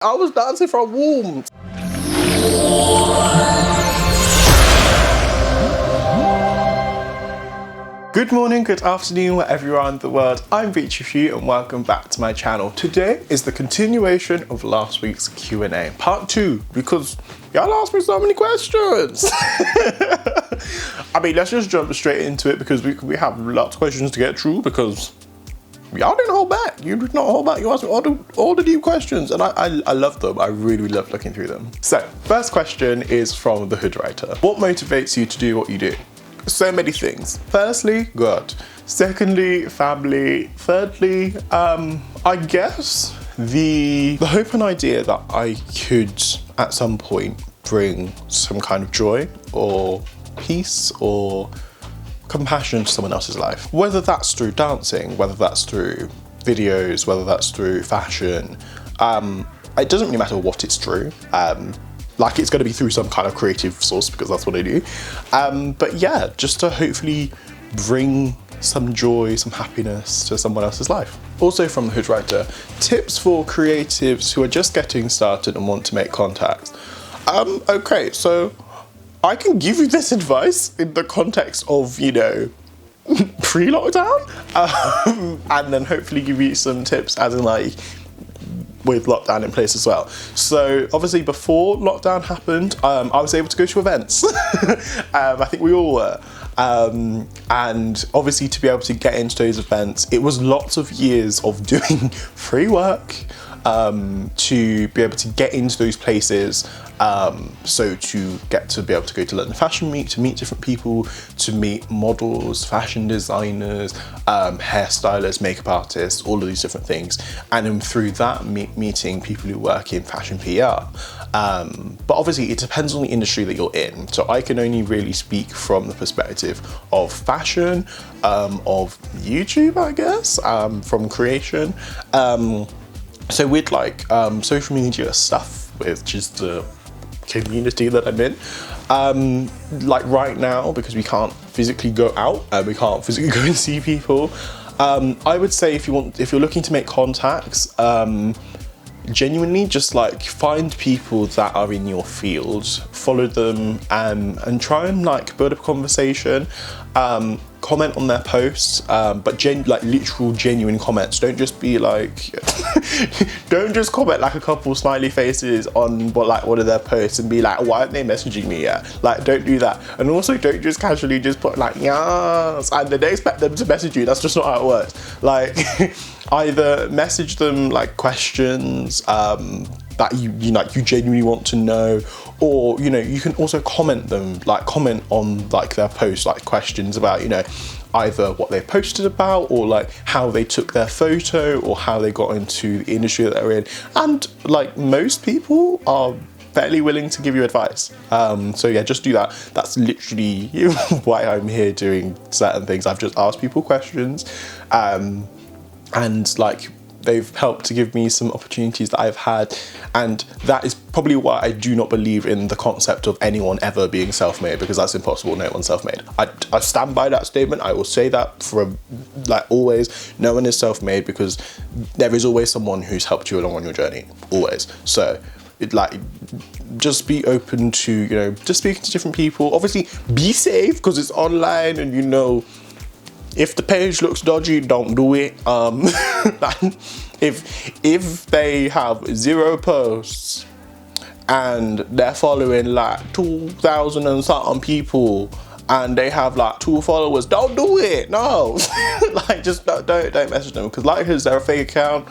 I was dancing from womb. Good morning, good afternoon, wherever you are in the world. I'm Beach with you and welcome back to my channel. Today is the continuation of last week's Q&A, part 2, because y'all asked me so many questions. I mean, let's just jump straight into it because we have lots of questions to get through because y'all didn't hold back. You did not hold back. You asked me all the deep questions and I love them. I really love looking through them. So, first question is from the Hood Writer. What motivates you to do what you do? So many things. Firstly, God. Secondly, family. Thirdly, I guess the hope and idea that I could at some point bring some kind of joy or peace or compassion to someone else's life. Whether that's through dancing, whether that's through videos, whether that's through fashion, it doesn't really matter what it's through. Like it's going to be through some kind of creative source because that's what I do. But yeah, just to hopefully bring some joy, some happiness to someone else's life. Also from the Hood Writer, tips for creatives who are just getting started and want to make contacts. Okay, so I can give you this advice in the context of, you know, pre-lockdown, and then hopefully give you some tips as in like with lockdown in place as well. So obviously before lockdown happened, I was able to go to events. I think we all were. And obviously to be able to get into those events, it was lots of years of doing free work to be able to get into those places. So to get to be able to go to London Fashion Week, to meet different people, to meet models, fashion designers, hairstylists, makeup artists, all of these different things. And then through that, meeting people who work in fashion PR. But obviously it depends on the industry that you're in. So I can only really speak from the perspective of fashion, of YouTube, I guess, from creation. So with like social media stuff, which is the community that I'm in, like right now, because we can't physically go out and we can't physically go and see people, I would say if you're looking to make contacts, genuinely just like find people that are in your field, follow them, and try and like build up a conversation. Comment on their posts, but like literal genuine comments. Don't just be like don't just comment like a couple smiley faces on one of their posts and be like, why aren't they messaging me yet? Like, don't do that. And also don't just casually just put like yes and then expect them to message you. That's just not how it works. Like either message them like questions that you genuinely want to know, or you know, you can also comment on like their posts, like questions about, you know, either what they posted about or like how they took their photo or how they got into the industry that they're in. And like most people are fairly willing to give you advice. So yeah, just do that. That's literally why I'm here doing certain things. I've just asked people questions, and like they've helped to give me some opportunities that I've had, and that is probably why I do not believe in the concept of anyone ever being self-made, because that's impossible. No one's self-made. I stand by that statement. I will say that for like always. No one is self-made because there is always someone who's helped you along on your journey, always. So just be open to, you know, just speaking to different people. Obviously be safe because it's online, and you know, if the page looks dodgy, don't do it. If they have 0 posts and they're following like 2,000 and something people and they have like 2 followers, don't do it. No, like just don't message them, because likelihood is they're a fake account.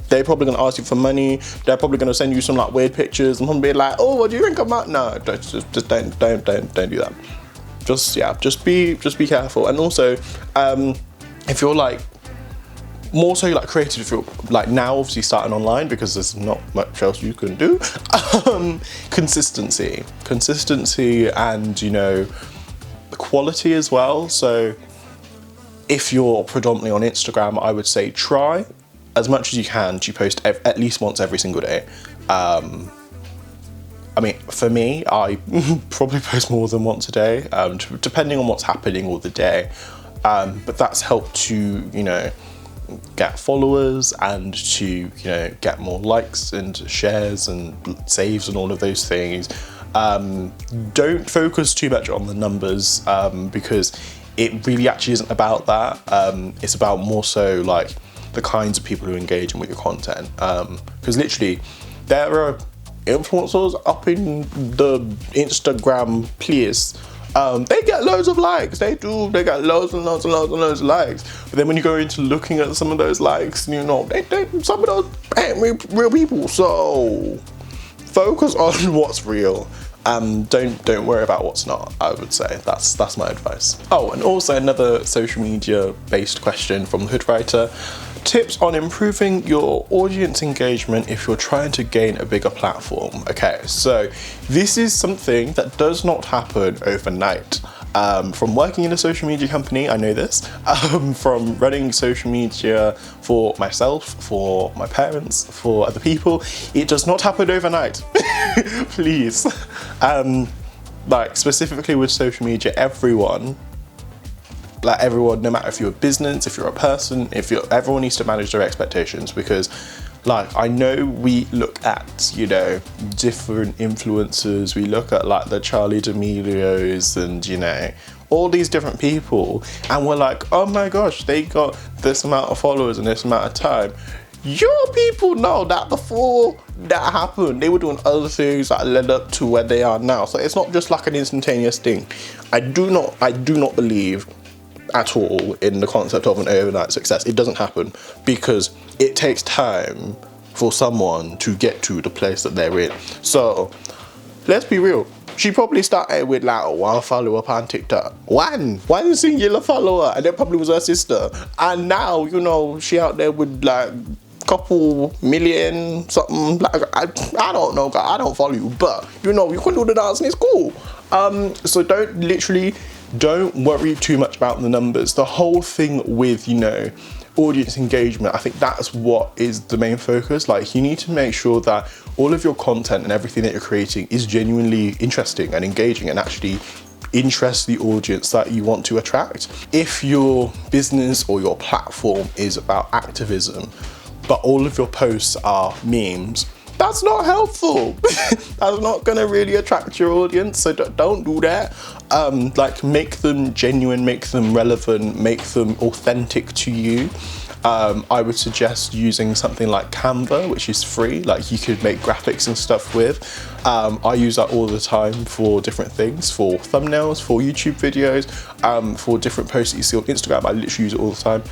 They're probably gonna ask you for money. They're probably gonna send you some like weird pictures and be like, oh, what do you think about? No, just don't do that. Just be careful. And also, if you're like more so like creative, if you're like now obviously starting online because there's not much else you can do, consistency, and you know, quality as well. So if you're predominantly on Instagram, I would say try as much as you can to post at least once every single day. I mean, for me, I probably post more than once a day, depending on what's happening all the day. But that's helped to, you know, get followers and to, you know, get more likes and shares and saves and all of those things. Don't focus too much on the numbers, because it really actually isn't about that. It's about more so like the kinds of people who are engaging with your content. Because literally there are influencers up in the Instagram place. They get loads of likes. They get loads and loads and loads and loads of likes. But then when you go into looking at some of those likes, you know, some of those ain't real people. So focus on what's real. Don't worry about what's not, I would say. That's my advice. Oh, and also another social media based question from the Hood Writer. Tips on improving your audience engagement if you're trying to gain a bigger platform. Okay, so this is something that does not happen overnight. From working in a social media company, I know this. From running social media for myself, for my parents, for other people, it does not happen overnight. Please. Like specifically with social media, everyone, no matter if you're a business, if you're a person, everyone needs to manage their expectations, because like I know we look at, you know, different influencers, we look at like the Charli D'Amelios and, you know, all these different people, and we're like, oh my gosh, they got this amount of followers in this amount of time. Your people know that before that happened, they were doing other things that led up to where they are now. So it's not just like an instantaneous thing. I do not believe at all in the concept of an overnight success. It doesn't happen, because it takes time for someone to get to the place that they're in. So let's be real. She probably started with like 1 follower on TikTok. One singular follower, and that probably was her sister. And now, you know, she out there with like couple million something. Like I don't know, I don't follow you, but you know, you can do the dance and it's cool. So don't worry too much about the numbers. The whole thing with, you know, audience engagement, I think that's what is the main focus. Like, you need to make sure that all of your content and everything that you're creating is genuinely interesting and engaging and actually interest the audience that you want to attract. If your business or your platform is about activism, but all of your posts are memes, that's not helpful. That's not gonna really attract your audience, so don't do that. Like, make them genuine, make them relevant, make them authentic to you. I would suggest using something like Canva, which is free. Like, you could make graphics and stuff with. I use that all the time for different things, for thumbnails, for YouTube videos, for different posts that you see on Instagram. I literally use it all the time.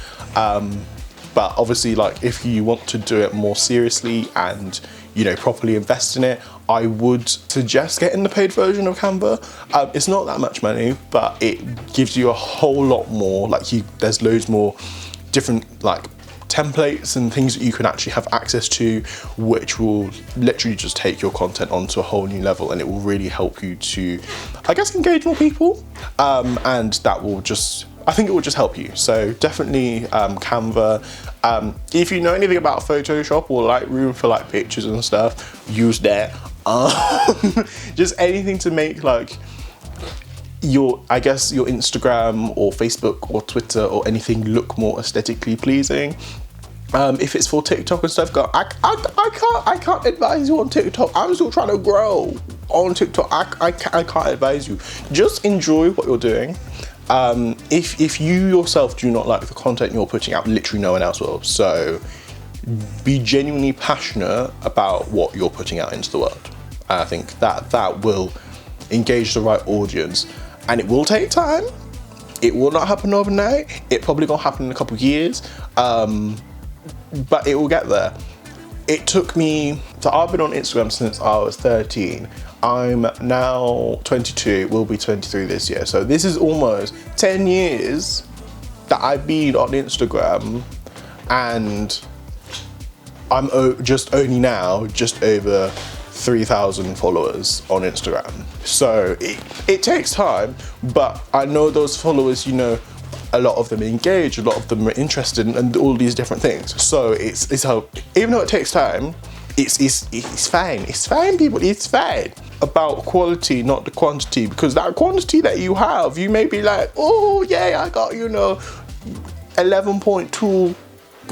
But obviously, like, if you want to do it more seriously and, you know, properly invest in it, I would suggest getting the paid version of Canva. It's not that much money, but it gives you a whole lot more. Like, there's loads more different like templates and things that you can actually have access to, which will literally just take your content onto a whole new level, and it will really help you to, I guess, engage more people. And that will just, I think it will just help you. So definitely Canva. If you know anything about Photoshop or Lightroom for like pictures and stuff, use that. Just anything to make like your Instagram or Facebook or Twitter or anything look more aesthetically pleasing. If it's for TikTok and stuff, I can't advise you on TikTok. I'm still trying to grow on TikTok. I can't advise you. Just enjoy what you're doing. If you yourself do not like the content you're putting out, literally no one else will. So be genuinely passionate about what you're putting out into the world. I think that will engage the right audience, and it will take time. It will not happen overnight. It probably gonna happen in a couple of years, but it will get there. It took me, so I've been on Instagram since I was 13. I'm now 22, will be 23 this year. So this is almost 10 years that I've been on Instagram, and I'm just only now just over 3,000 followers on Instagram. So it takes time, but I know those followers, you know, a lot of them engage, a lot of them are interested in all these different things. So it's how, even though it takes time, it's fine. It's fine, people, it's fine. About quality, not the quantity, because that quantity that you have, you may be like, oh yeah, I got, you know, 11.2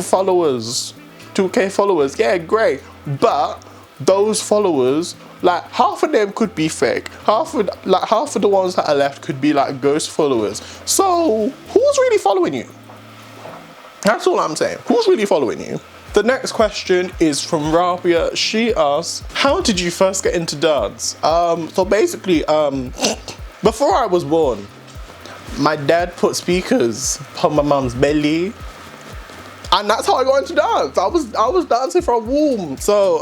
followers, 2K followers. Yeah, great. But those followers, like half of them could be fake. Half of the ones that are left could be like ghost followers. So who's really following you? That's all I'm saying. Who's really following you? The next question is from Rabia. She asks, how did you first get into dance? So basically, before I was born, my dad put speakers on my mum's belly, and that's how I got into dance. I was dancing from womb. So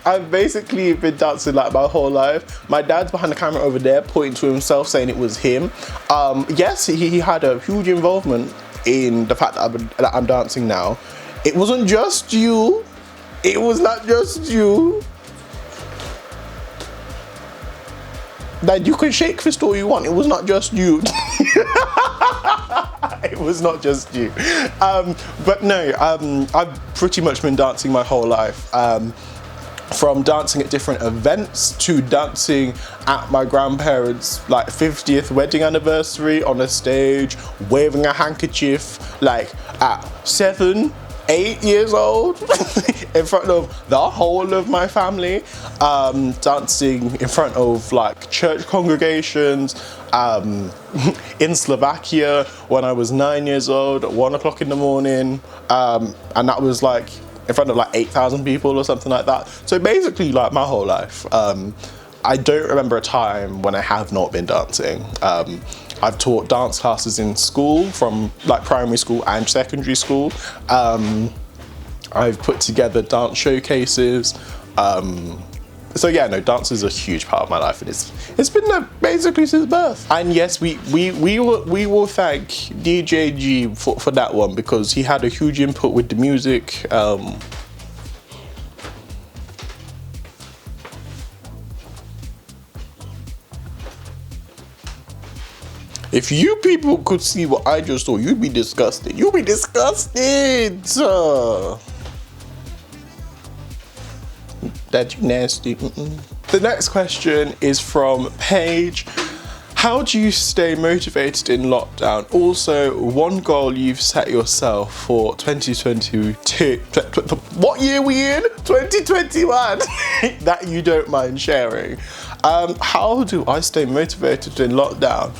I've basically been dancing like my whole life. My dad's behind the camera over there, pointing to himself, saying it was him. Yes, he had a huge involvement in the fact that I'm dancing now. It wasn't just you. It was not just you. That you can shake fist all you want. It was not just you. It was not just you. But no, I've pretty much been dancing my whole life. From dancing at different events to dancing at my grandparents' like 50th wedding anniversary on a stage, waving a handkerchief, like at 7, 8 years old in front of the whole of my family, dancing in front of like church congregations, in Slovakia when I was 9 years old at 1 o'clock in the morning, and that was like in front of like 8,000 people or something like that. So basically like my whole life. I don't remember a time when I have not been dancing. I've taught dance classes in school, from like primary school and secondary school. I've put together dance showcases. So yeah, no, dance is a huge part of my life, and it's been there basically since birth. And yes, we will thank DJ G for that one, because he had a huge input with the music. If you people could see what I just saw, you'd be disgusted. You'd be disgusted. That you nasty. The next question is from Paige. How do you stay motivated in lockdown? Also, one goal you've set yourself for 2022. What year we in? 2021. That you don't mind sharing. How do I stay motivated in lockdown?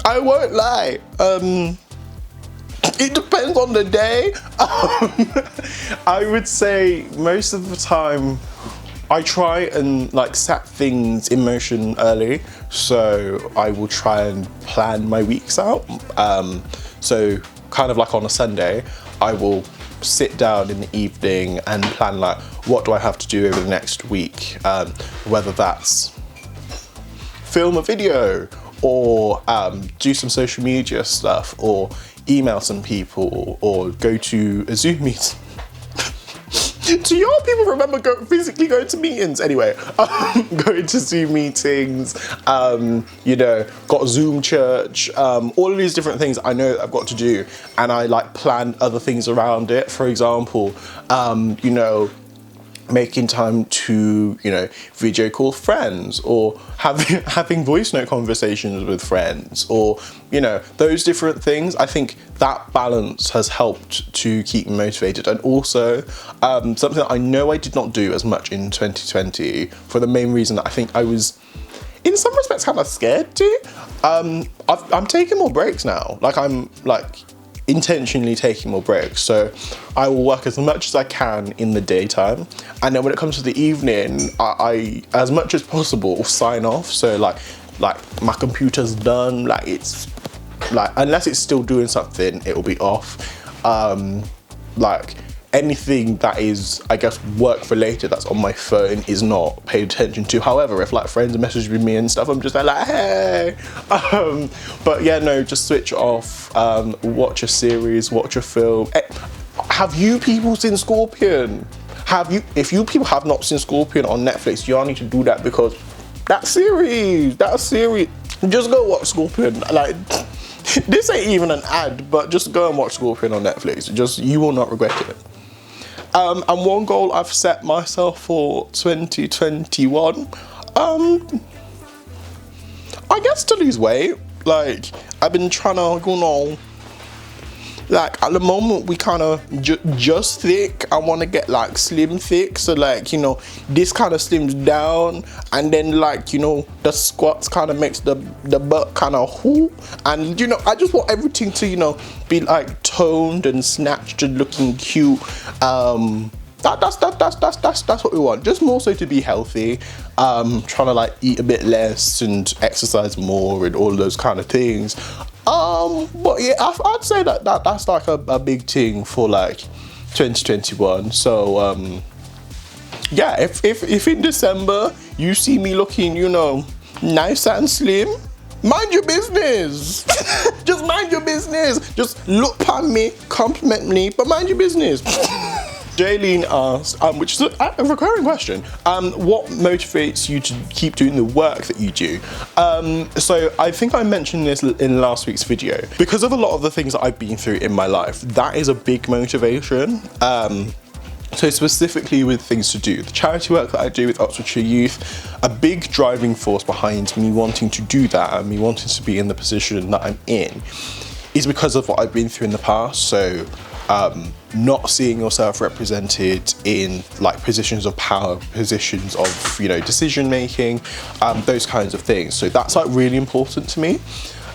I won't lie. It depends on the day. I would say most of the time I try and like set things in motion early. So I will try and plan my weeks out. So kind of like on a Sunday, I will sit down in the evening and plan like, what do I have to do over the next week? Whether that's film a video, or do some social media stuff, or email some people, or go to a Zoom meeting. Do your people remember physically going to meetings? Anyway, going to Zoom meetings, you know, got Zoom church, all of these different things I know that I've got to do, and I like plan other things around it. For example, you know, making time to, you know, video call friends, or having voice note conversations with friends, or, you know, those different things. I think that balance has helped to keep me motivated. And also something I know I did not do as much in 2020, for the main reason that I think I was in some respects kind of scared to. I'm taking more breaks now. Like I'm like intentionally taking more breaks. So I will work as much as I can in the daytime, and then when it comes to the evening, I as much as possible sign off. So like my computer's done, like it's like, unless it's still doing something, it will be off. Like anything that is, I guess, work related that's on my phone is not paid attention to. However, if like friends message me and stuff, I'm just like hey. But yeah, no, just switch off, watch a series, watch a film. Have you people seen Scorpion? If you people have not seen Scorpion on Netflix, y'all need to do that, because that series, just go watch Scorpion. Like, this ain't even an ad, but just go and watch Scorpion on Netflix. You will not regret it. And one goal I've set myself for 2021, I guess to lose weight. Like, I've been trying to, you know, Like at the moment we kind of just thick. I want to get like slim thick, so like, you know, this kind of slims down, and then like, you know, the squats kind of makes the butt kind of whoo, and you know, I just want everything to, you know, be like toned and snatched and looking cute. That's what we want. Just more so to be healthy, trying to like eat a bit less and exercise more and all of those kind of things. But yeah, I'd say that's like a big thing for like 2021. So yeah, if in December you see me looking, you know, nice and slim, mind your business. Just mind your business. Just look upon me, compliment me, but mind your business. Jaylene asked, which is a recurring question, what motivates you to keep doing the work that you do? So I think I mentioned this in last week's video. Because of a lot of the things that I've been through in my life, that is a big motivation. So specifically with things to do, the charity work that I do with Oxfordshire Youth, a big driving force behind me wanting to do that and me wanting to be in the position that I'm in is because of what I've been through in the past. So not seeing yourself represented in like positions of power, positions of, you know, decision making, those kinds of things. So that's like really important to me.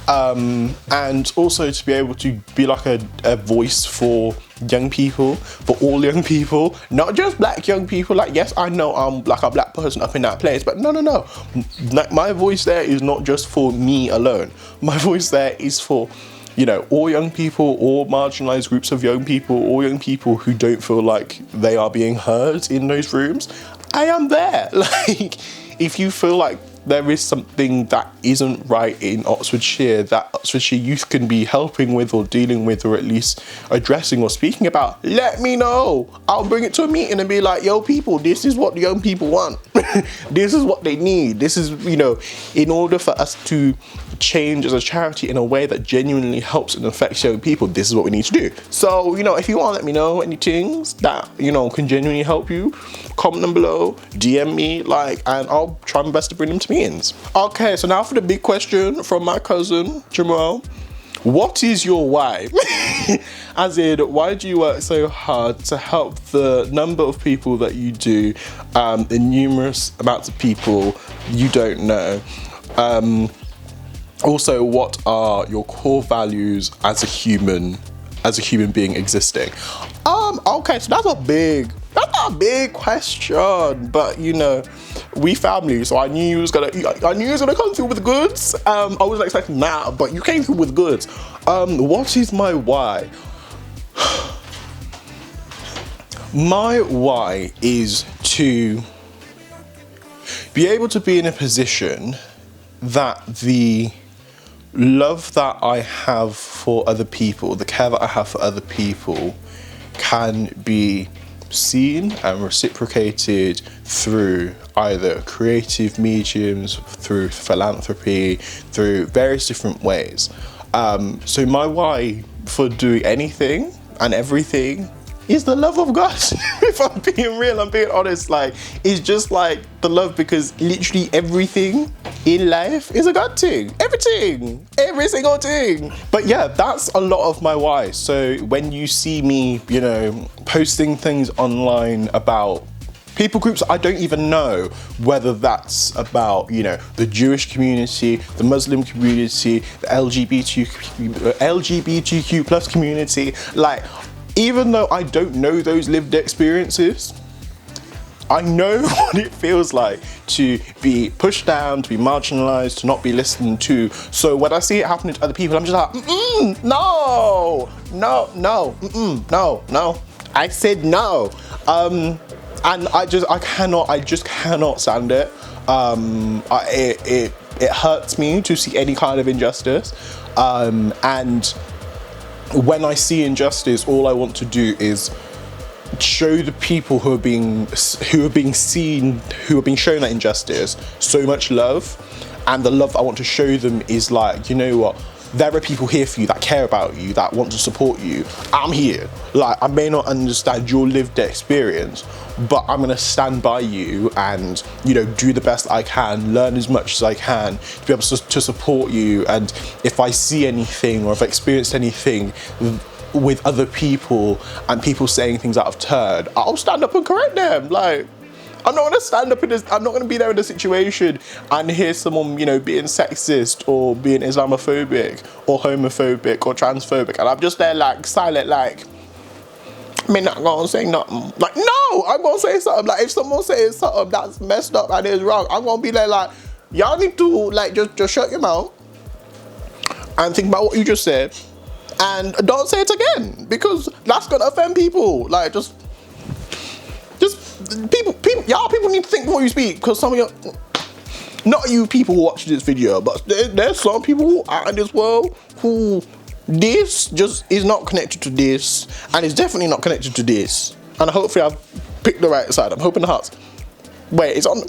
And also to be able to be like a voice for young people, for all young people, not just black young people. Like, yes, I know I'm like a black person up in that place, but no. Like, my voice there is not just for me alone. My voice there is for, you know, all young people, all marginalized groups of young people, all young people who don't feel like they are being heard in those rooms. I am there. Like, if you feel like there is something that isn't right in Oxfordshire that Oxfordshire Youth can be helping with or dealing with or at least addressing or speaking about, let me know. I'll bring it to a meeting and be like, yo people, this is what the young people want. This is what they need. This is, you know, in order for us to change as a charity in a way that genuinely helps and affects young people, this is what we need to do. So, you know, if you want to let me know any things that, you know, can genuinely help you, comment them below, DM me, like, and I'll try my best to bring them to meetings. Okay, so now for the big question from my cousin, Jamal. What is your why? As in, why do you work so hard to help the number of people that you do, the numerous amounts of people you don't know? Also, what are your core values as a human being existing? Okay, so that's a big question, but you know, we family, so I knew you was gonna come through with goods. I wasn't expecting that, but you came through with goods. What is my why? My why is to be able to be in a position that the love that I have for other people, the care that I have for other people, can be seen and reciprocated through either creative mediums, through philanthropy, through various different ways. So my why for doing anything and everything is the love of God. If I'm being real, I'm being honest, like, it's just like the love, because literally everything in life is a God thing. Everything, every single thing. But yeah, that's a lot of my why. So when you see me, you know, posting things online about people groups I don't even know, whether that's about, you know, the Jewish community, the Muslim community, the LGBTQ plus community, like, even though I don't know those lived experiences, I know what it feels like to be pushed down, to be marginalized, to not be listened to. So when I see it happening to other people, I'm just like, no. I said no. And I just cannot stand it. It hurts me to see any kind of injustice. And when I see injustice, all I want to do is show the people who are being seen, who are being shown that injustice, so much love. And the love I want to show them is like, you know what, there are people here for you that care about you, that want to support you. I'm here. Like, I may not understand your lived experience, but I'm gonna stand by you and, you know, do the best I can, learn as much as I can to be able to support you. And if I see anything or if I experienced anything with other people and people saying things out of turn, I'll stand up and correct them. Like, I'm not gonna stand up in this, I'm not gonna be there in a situation and hear someone, you know, being sexist or being Islamophobic or homophobic or transphobic, and I'm just there like silent, like, I'm not gonna say nothing. Like, no, I'm gonna say something. Like, if someone says something that's messed up and is wrong, I'm gonna be there like, y'all need to like just shut your mouth and think about what you just said and don't say it again, because that's gonna offend people. Like, just people need to think before you speak, because some of you, not you people who watch this video, but there's some people out in this world who this just is not connected to this, and it's definitely not connected to this. And hopefully I've picked the right side. I'm hoping the heart's, wait, it's on,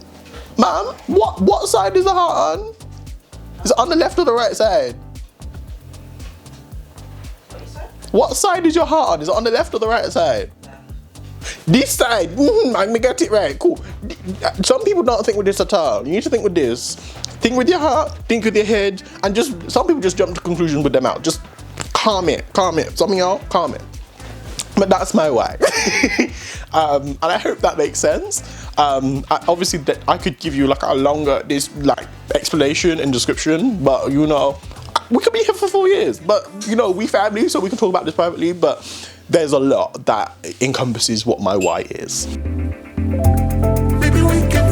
ma'am, what side is the heart on? Is it on the left or the right side? What side is your heart on? Is it on the left or the right side? This side. I'm gonna get it right. Cool. Some people don't think with this at all. You need to think with this. Think with your heart, think with your head, and just, some people just jump to conclusions with their mouth. Just calm it. Some of y'all, calm it. But that's my why. And I hope that makes sense. Obviously, that I could give you like a longer explanation and description, but you know, we could be here for 4 years. But you know, we family, so we can talk about this privately. But there's a lot that encompasses what my why is. Maybe we can